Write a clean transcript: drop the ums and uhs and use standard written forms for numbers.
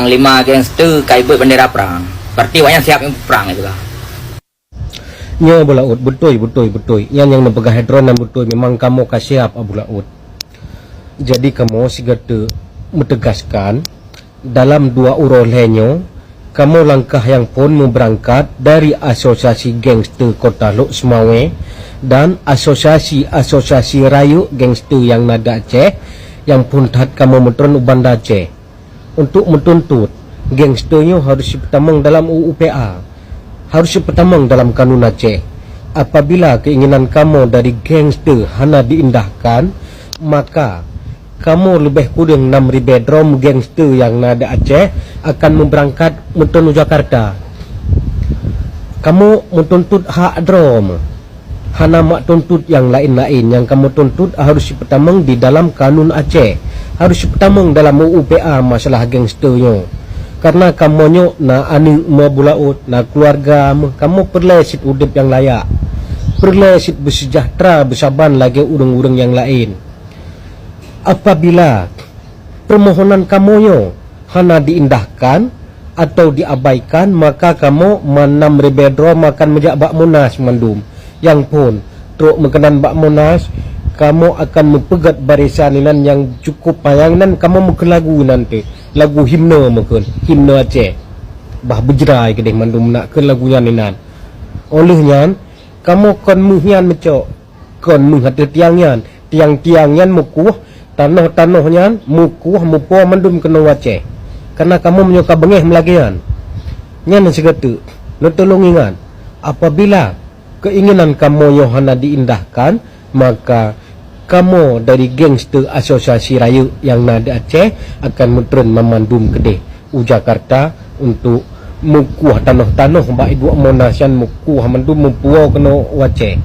Panglima gangster kaibut bendera perang. Berarti wanya siap yang perang itu lah. Nya Bulaut betul. Yang pegang hadron betul memang kamu kasiap Bulaut. Jadi kamu sigata menegaskan dalam 2 urolhenyo kamu langkah yang pun berangkat dari asosiasi gangster Kota Lok Semawe dan asosiasi rayu gangster yang nada Aceh yang pun tahat kamu metron Ubanda Aceh untuk menuntut gangsternya harus dipertamang dalam UUPA, harus dipertamang dalam kanun Aceh. Apabila keinginan kamu dari gangster hana diindahkan, maka kamu lebih kurang 6.000 bedroom gangster yang nada Aceh akan memberangkat menuju Jakarta. Kamu menuntut hak drom, hana mak tuntut yang lain-lain. Yang kamu tuntut harus dipertamang di dalam kanun Aceh, harus dipertamang dalam UUPA masalah gangsternya. Karena kamu na anu Bulaut, na keluarga kamu perlu sit udip yang layak, perlu sit bersejahtera bersaban lagi urang-urang yang lain. Apabila permohonan kamu hana diindahkan atau diabaikan, maka kamu menam rebedro makan menjak bak Monas mandum. Yang pun truk mengenan bak Monas, kamu akan mempegat barisan inan yang cukup payangan. Kamu mungkin lagu nanti lagu himne mungkin himne Aceh bah berjerai kedih mandum nak ke lagunya ninan. Olehnya kamu kon muhian mecok, kon menghati tiang-tiangnya mukuh, tanah-tanahnya mukuh mupo mandum kena Aceh. Karena kamu menyuka bengeh melagian nyan segatu notolongingan. Apabila keinginan kamu Yohana diindahkan, maka kamu dari gangster asosiasi rayu yang nada Aceh akan menturun memandum kedih Jakarta untuk mukuh tanah-tanah mbak ibu Monasian mukuh mandum mempuau kena Aceh.